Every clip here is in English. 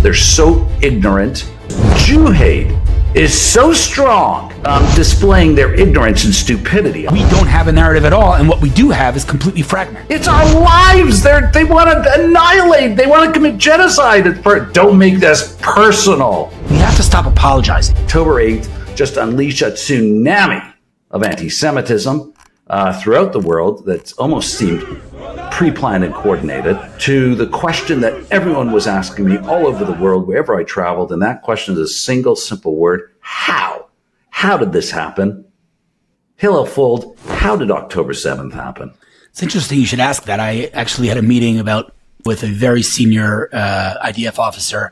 they're so ignorant. Jew hate is so strong, displaying their ignorance and stupidity. We don't have a narrative at all, and what we do have is completely fragmented. It's our lives. They want to annihilate. They want to commit genocide. Don't make this personal. We have to stop apologizing. October 8th just unleashed a tsunami of anti-Semitism throughout the world that almost seemed pre-planned and coordinated, to the question that everyone was asking me all over the world, wherever I traveled. And that question is a single, simple word: how? How did this happen? Hillel Fuld, how did October 7th happen? It's interesting you should ask that. I actually had a meeting with a very senior IDF officer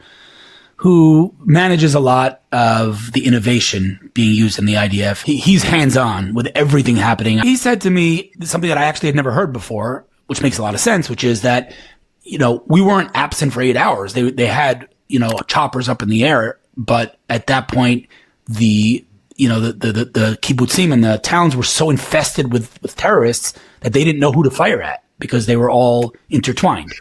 who manages a lot of the innovation being used in the IDF. He's hands-on with everything happening. He said to me something that I actually had never heard before, which makes a lot of sense, which is that, we weren't absent for 8 hours. They had, choppers up in the air, but at that point, the kibbutzim and the towns were so infested with terrorists that they didn't know who to fire at because they were all intertwined.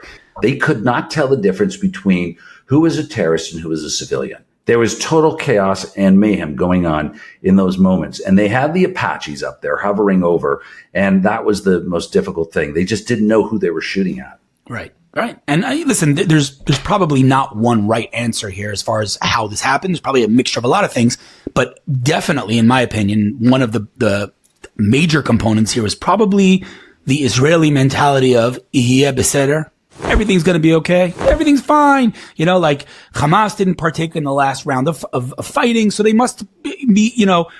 They could not tell the difference between who was a terrorist and who was a civilian. There was total chaos and mayhem going on in those moments. And they had the Apaches up there hovering over. And that was the most difficult thing. They just didn't know who they were shooting at. Right. And listen, there's probably not one right answer here as far as how this happened. There's probably a mixture of a lot of things. But definitely, in my opinion, one of the major components here was probably the Israeli mentality of "Yeh beseder." Everything's going to be okay. Everything's fine. Like Hamas didn't partake in the last round of fighting, so they must be,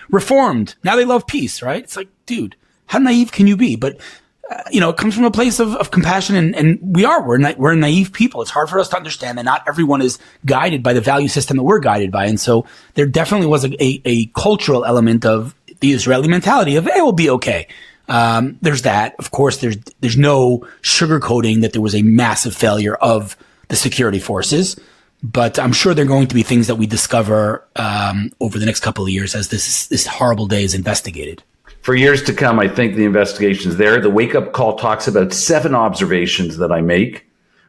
reformed. Now they love peace, right? It's like, dude, how naive can you be? But, it comes from a place of compassion, and we're naive people. It's hard for us to understand that not everyone is guided by the value system that we're guided by. And so there definitely was a cultural element of the Israeli mentality of, hey, we'll be okay. There's that. Of course, there's no sugarcoating that there was a massive failure of the security forces, but I'm sure there are going to be things that we discover over the next couple of years as this horrible day is investigated. For years to come, I think the investigation is there. The wake-up call talks about 7 observations that I make.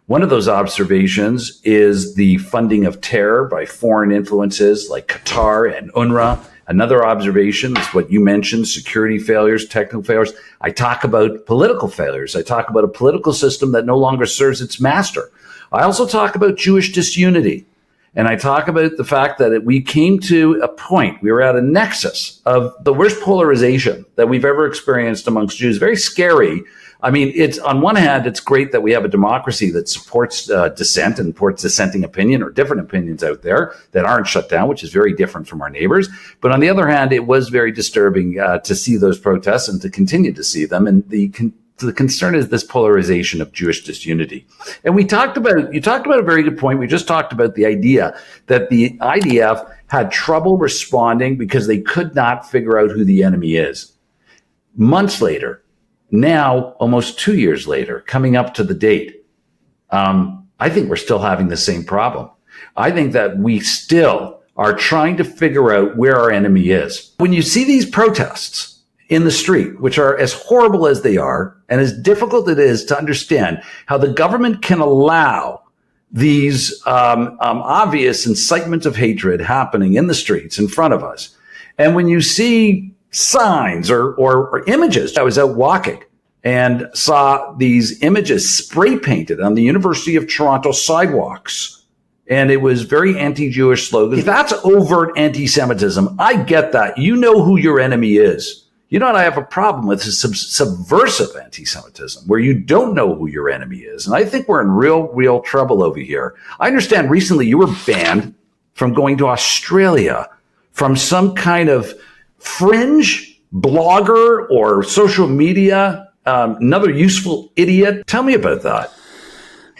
One of those observations is the funding of terror by foreign influences like Qatar and UNRWA. Another observation is what you mentioned: security failures, technical failures. I talk about political failures. I talk about a political system that no longer serves its master. I also talk about Jewish disunity. And I talk about the fact that we came to a point, we were at a nexus of the worst polarization that we've ever experienced amongst Jews. Very scary. I mean, it's on one hand, it's great that we have a democracy that supports dissent and supports dissenting opinion or different opinions out there that aren't shut down, which is very different from our neighbors. But on the other hand, it was very disturbing to see those protests and to continue to see them. And the concern is this polarization of Jewish disunity. And you talked about a very good point. We just talked about the idea that the IDF had trouble responding because they could not figure out who the enemy is. Months later, now almost 2 years later, coming up to the date, I think we're still having the same problem. I think that we still are trying to figure out where our enemy is. When you see these protests in the street, which are as horrible as they are, and as difficult it is to understand how the government can allow these obvious incitement of hatred happening in the streets in front of us. And when you see signs or images, I was out walking and saw these images spray painted on the University of Toronto sidewalks. And it was very anti-Jewish slogans. That's overt anti-Semitism. I get that. You know who your enemy is. You know what I have a problem with is subversive anti-Semitism, where you don't know who your enemy is. And I think we're in real trouble over here. I understand recently you were banned from going to Australia from some kind of fringe blogger or social media, another useful idiot. Tell me about that.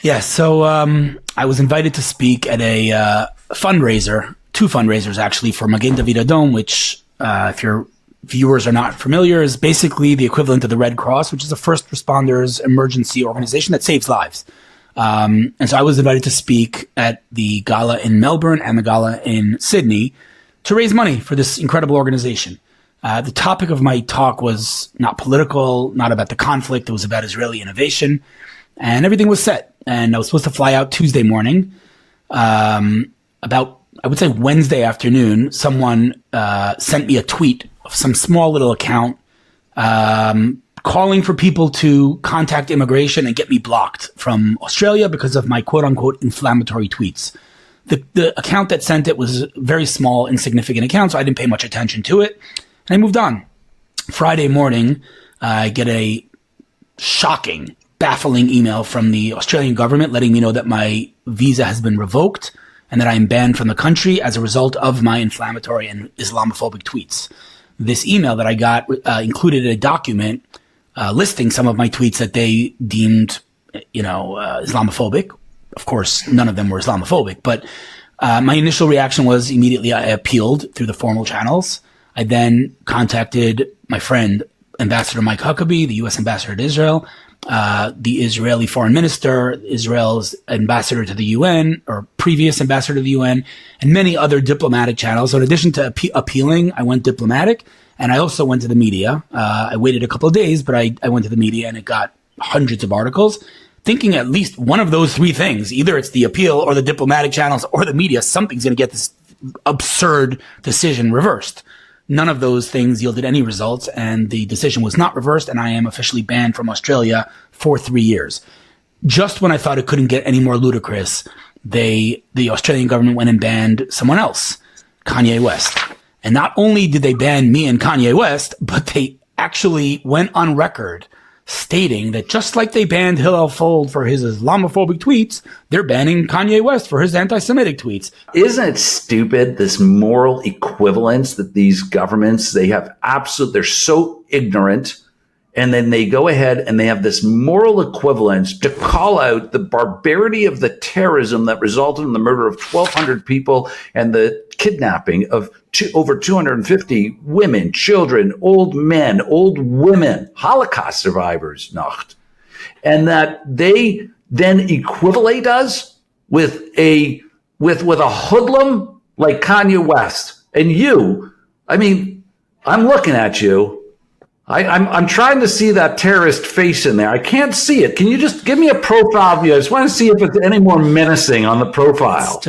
Yeah, so I was invited to speak at a fundraiser, 2 fundraisers actually, for Magen David Adom, which if your viewers are not familiar, is basically the equivalent of the Red Cross, which is a first responders emergency organization that saves lives. And so I was invited to speak at the gala in Melbourne and the gala in Sydney to raise money for this incredible organization. The topic of my talk was not political, not about the conflict. It was about Israeli innovation, and everything was set. And I was supposed to fly out Tuesday morning. about, I would say Wednesday afternoon, someone sent me a tweet of some small little account calling for people to contact immigration and get me blocked from Australia because of my quote unquote inflammatory tweets. The account that sent it was a very small, insignificant account, so I didn't pay much attention to it. And I moved on. Friday morning, I get a shocking, baffling email from the Australian government letting me know that my visa has been revoked and that I am banned from the country as a result of my inflammatory and Islamophobic tweets. This email that I got included a document listing some of my tweets that they deemed, Islamophobic. Of course, none of them were Islamophobic, but my initial reaction was immediately I appealed through the formal channels. I then contacted my friend, Ambassador Mike Huckabee, the U.S. Ambassador to Israel, the Israeli Foreign Minister, Israel's ambassador to the UN, or previous ambassador to the UN, and many other diplomatic channels. So in addition to appealing, I went diplomatic, and I also went to the media. I waited a couple of days, but I went to the media, and it got hundreds of articles, thinking at least one of those three things, either it's the appeal or the diplomatic channels or the media, something's going to get this absurd decision reversed. None of those things yielded any results, and the decision was not reversed, and I am officially banned from Australia for 3 years. Just when I thought it couldn't get any more ludicrous, the Australian government went and banned someone else, Kanye West. And not only did they ban me and Kanye West, but they actually went on record stating that just like they banned Hillel Fuld for his Islamophobic tweets, they're banning Kanye West for his anti-Semitic tweets. Isn't it stupid, this moral equivalence that these governments, they're so ignorant, and then they go ahead and they have this moral equivalence to call out the barbarity of the terrorism that resulted in the murder of 1,200 people and the kidnapping of over 250 women, children, old men, old women, Holocaust survivors, Nacht. And that they then equivalate us with a hoodlum like Kanye West. And you, I'm looking at you. I'm trying to see that terrorist face in there. I can't see it. Can you just give me a profile view? I just want to see if it's any more menacing on the profile.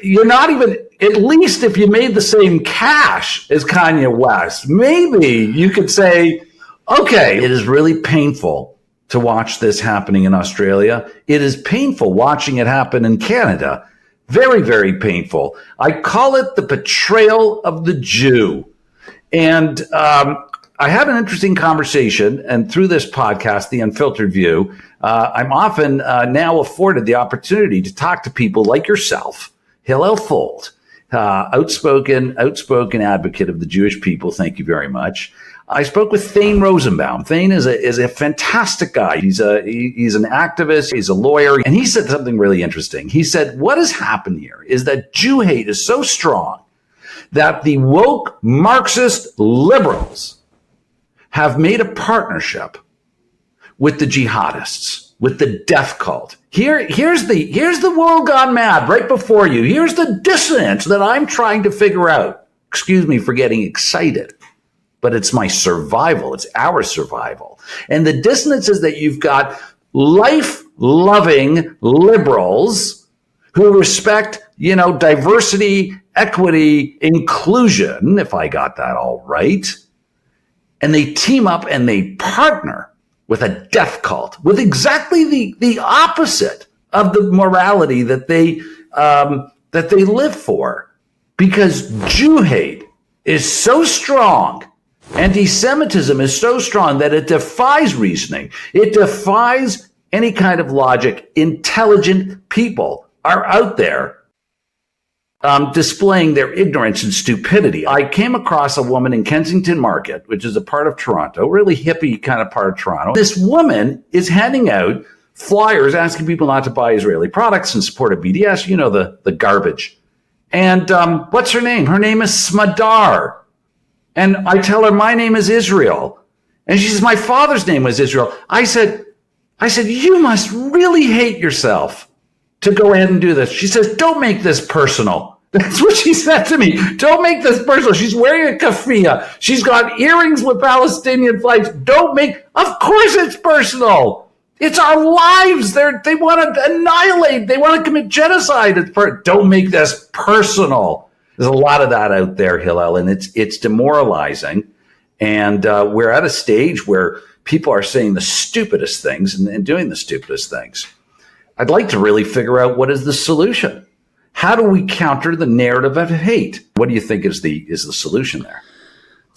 You're not even, at least if you made the same cash as Kanye West, maybe you could say, okay, it is really painful to watch this happening in Australia. It is painful watching it happen in Canada. Very, very painful. I call it the betrayal of the Jew. And I had an interesting conversation, and through this podcast, The Unfiltered View, I'm often now afforded the opportunity to talk to people like yourself, Hillel Fuld, outspoken advocate of the Jewish people. Thank you very much. I spoke with Thane Rosenbaum. Thane is a fantastic guy. He's an activist. He's a lawyer, and he said something really interesting. He said, what has happened here is that Jew hate is so strong that the woke Marxist liberals have made a partnership with the jihadists, with the death cult. Here's the world gone mad right before you. Here's the dissonance that I'm trying to figure out. Excuse me for getting excited, but it's my survival. It's our survival. And the dissonance is that you've got life-loving liberals who respect, diversity, equity, inclusion, if I got that all right. And they team up and they partner with a death cult, with exactly the opposite of the morality that they live for. Because Jew hate is so strong, anti-Semitism is so strong that it defies reasoning. It defies any kind of logic. Intelligent people are out there displaying their ignorance and stupidity. I came across a woman in Kensington Market, which is a part of Toronto, really hippie kind of part of Toronto. This woman is handing out flyers asking people not to buy Israeli products and support a BDS, the garbage. And what's her name? Her name is Smadar. And I tell her, my name is Israel. And she says, my father's name was Israel. I said, you must really hate yourself to go ahead and do this. She says, don't make this personal. That's what she said to me. Don't make this personal. She's wearing a keffiyeh. She's got earrings with Palestinian flags. Of course it's personal. It's our lives. They want to annihilate. They want to commit genocide. Don't make this personal. There's a lot of that out there, Hillel, and it's demoralizing. And we're at a stage where people are saying the stupidest things and doing the stupidest things. I'd like to really figure out what is the solution. How do we counter the narrative of hate? What do you think is the solution there?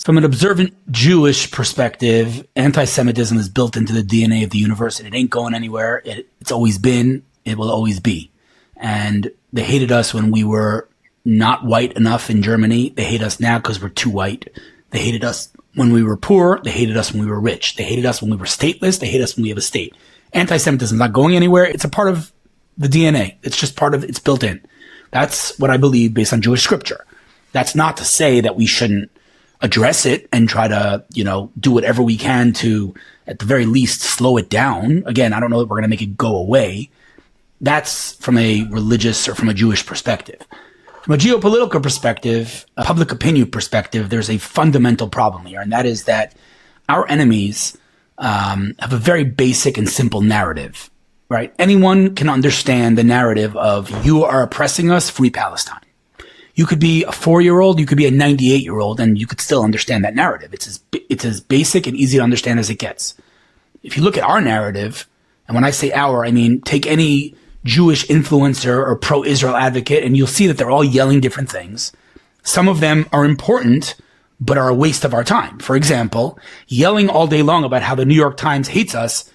From an observant Jewish perspective, anti-Semitism is built into the DNA of the universe, and it ain't going anywhere. It's always been. It will always be. And they hated us when we were not white enough in Germany. They hate us now because we're too white. They hated us when we were poor. They hated us when we were rich. They hated us when we were stateless. They hate us when we have a state. Anti-Semitism is not going anywhere. It's a part of the DNA. It's just part of, it's built in. That's what I believe based on Jewish scripture. That's not to say that we shouldn't address it and try to, do whatever we can to, at the very least, slow it down. Again, I don't know that we're going to make it go away. That's from a religious or from a Jewish perspective. From a geopolitical perspective, a public opinion perspective, there's a fundamental problem here, and that is that our enemies have a very basic and simple narrative, right? Anyone can understand the narrative of you are oppressing us, free Palestine. You could be a 4-year-old, you could be a 98-year-old, and you could still understand that narrative. It's as basic and easy to understand as it gets. If you look at our narrative, and when I say our, I mean take any Jewish influencer or pro-Israel advocate, and you'll see that they're all yelling different things. Some of them are important, but are a waste of our time. For example, yelling all day long about how the New York Times hates us,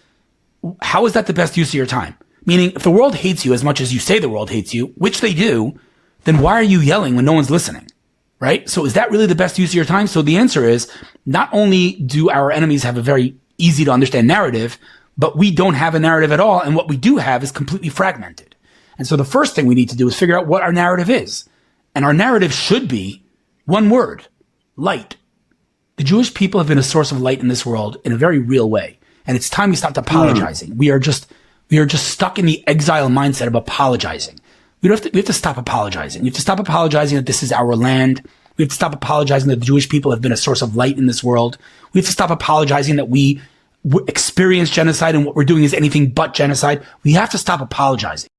how is that the best use of your time? Meaning, if the world hates you as much as you say the world hates you, which they do, then why are you yelling when no one's listening, right? So is that really the best use of your time? So the answer is, not only do our enemies have a very easy to understand narrative, but we don't have a narrative at all. And what we do have is completely fragmented. And so the first thing we need to do is figure out what our narrative is. And our narrative should be one word: light. The Jewish people have been a source of light in this world in a very real way. And it's time we stopped apologizing. We are just stuck in the exile mindset of apologizing. We have to stop apologizing. We have to stop apologizing that this is our land. We have to stop apologizing that the Jewish people have been a source of light in this world. We have to stop apologizing that we experience genocide and what we're doing is anything but genocide. We have to stop apologizing.